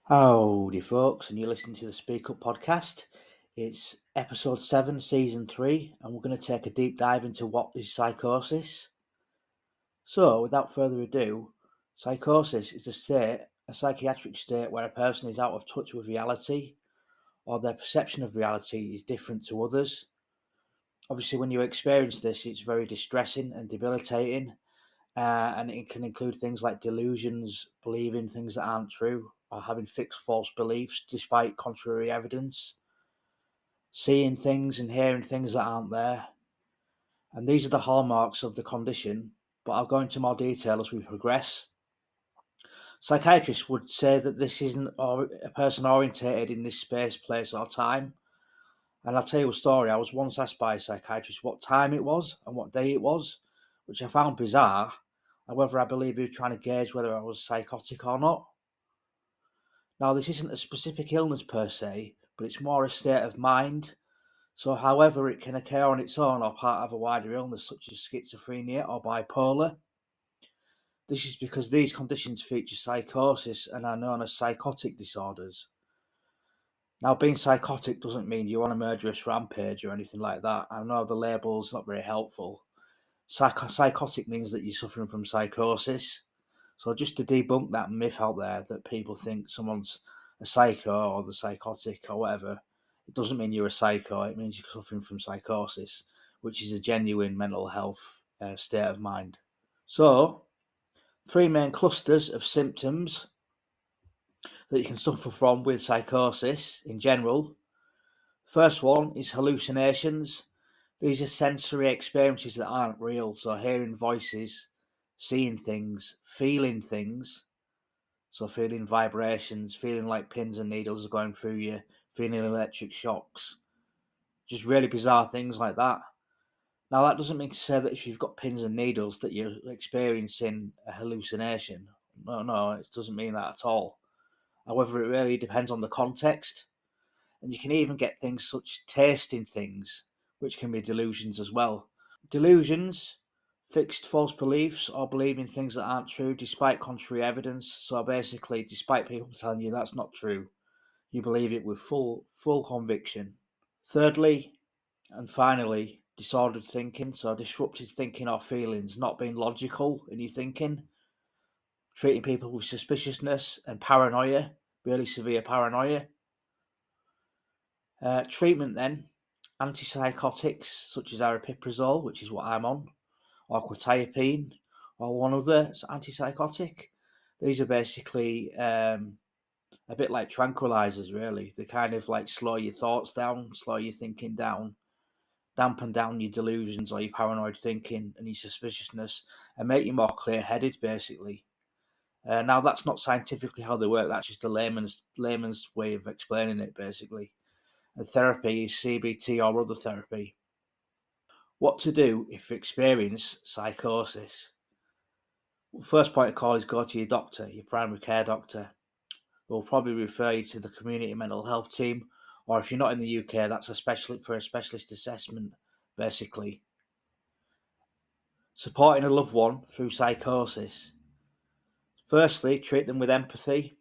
Howdy, folks, and you're listening to the Speak Up podcast. It's episode 7, season 3, and we're going to take a deep dive into what is psychosis. So, without further ado, psychosis is a psychiatric state where a person is out of touch with reality, or their perception of reality is different to others. Obviously, when you experience this, it's very distressing and debilitating, and it can include things like delusions, believing things that aren't true, or having fixed false beliefs despite contrary evidence, seeing things and hearing things that aren't there. And these are the hallmarks of the condition, but I'll go into more detail as we progress. Psychiatrists would say that this isn't a person orientated in this space, place, or time. And I'll tell you a story. I was once asked by a psychiatrist what time it was and what day it was, which I found bizarre. However, I believe he was trying to gauge whether I was psychotic or not. Now, this isn't a specific illness per se, but it's more a state of mind. So, however, it can occur on its own or part of a wider illness such as schizophrenia or bipolar. This is because these conditions feature psychosis and are known as psychotic disorders. Now, being psychotic doesn't mean you're on a murderous rampage or anything like that. I know the label's not very helpful. Psychotic means that you're suffering from psychosis. So just to debunk that myth out there that people think someone's a psycho or the psychotic or whatever, it doesn't mean you're a psycho. It means you're suffering from psychosis, which is a genuine mental health state of mind. So, three main clusters of symptoms that you can suffer from with psychosis in general. First one is hallucinations. These are sensory experiences that aren't real. So, hearing voices, seeing things, feeling things. So, feeling vibrations, feeling like pins and needles are going through you, feeling electric shocks, just really bizarre things like that. Now, that doesn't mean to say that if you've got pins and needles that you're experiencing a hallucination. No, it doesn't mean that at all. However, it really depends on the context. And you can even get things such as tasting things, which can be delusions as well. Delusions, fixed false beliefs, or believing things that aren't true despite contrary evidence. So basically, despite people telling you that's not true, you believe it with full conviction. Thirdly, and finally, disordered thinking. So disrupted thinking or feelings, not being logical in your thinking, treating people with suspiciousness and paranoia, really severe paranoia. Treatment then, antipsychotics such as aripiprazole, which is what I'm on, or quetiapine, or one other antipsychotic. These are basically a bit like tranquilizers, really. They kind of like slow your thoughts down, slow your thinking down, dampen down your delusions or your paranoid thinking and your suspiciousness, and make you more clear-headed, basically. Now, that's not scientifically how they work. That's just a layman's way of explaining it, basically. And therapy is CBT or other therapy. What to do if you experience psychosis? Well, first point of call is go to your doctor, your primary care doctor. They'll probably refer you to the community mental health team, or if you're not in the UK, that's a specialist assessment, basically. Supporting a loved one through psychosis. Firstly, treat them with empathy,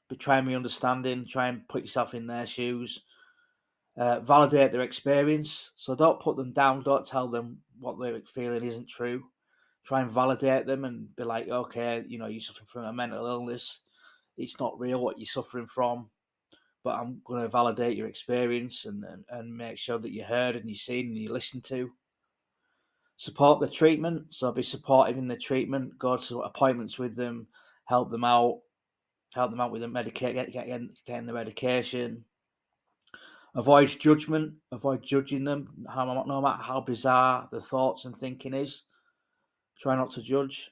but try and be understanding, try and put yourself in their shoes. Validate their experience, so don't put them down, don't tell them what they're feeling isn't true. Try and validate them and be like, okay, you're suffering from a mental illness. It's not real what you're suffering from, but I'm going to validate your experience and make sure that you're heard and you're seen and you're listened to. Support the treatment, so be supportive in the treatment, go to appointments with them, help them out, with the getting the medication. Avoid judgment, avoid judging them, no matter how bizarre the thoughts and thinking is. Try not to judge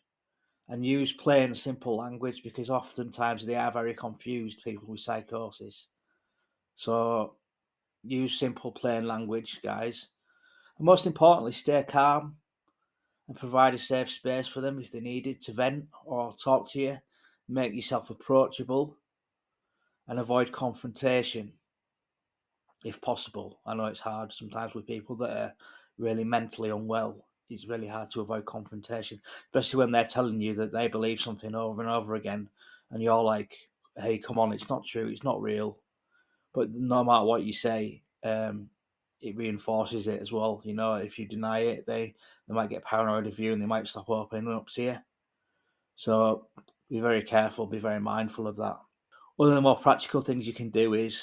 and use plain, simple language because oftentimes they are very confused, people with psychosis. So use simple, plain language, guys. And most importantly, stay calm and provide a safe space for them if they need it to vent or talk to you. Make yourself approachable and avoid confrontation if possible. I know it's hard sometimes with people that are really mentally unwell. It's really hard to avoid confrontation, especially when they're telling you that they believe something over and over again, and you're like hey, come on, it's not true, it's not real. But no matter what you say, it reinforces it as well. You know, if you deny it, they might get paranoid of you and they might stop opening up to you. So be very careful, be very mindful of that. One of the more practical things you can do is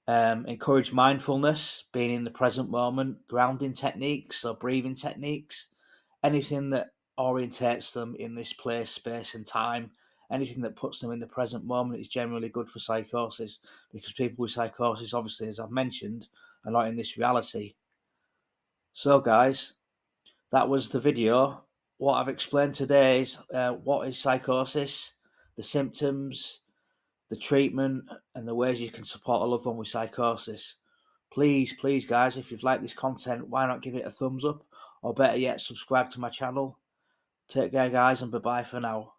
encourage mindfulness, being in the present moment, grounding techniques or breathing techniques, anything that orientates them in this place, space, and time. Anything that puts them in the present moment is generally good for psychosis, because people with psychosis, obviously, as I've mentioned, are not in this reality. So, guys, that was the video. What I've explained today is what is psychosis, the symptoms, the treatment, and the ways you can support a loved one with psychosis. Please, guys, if you've liked this content, why not give it a thumbs up, or better yet, subscribe to my channel. Take care, guys, and bye-bye for now.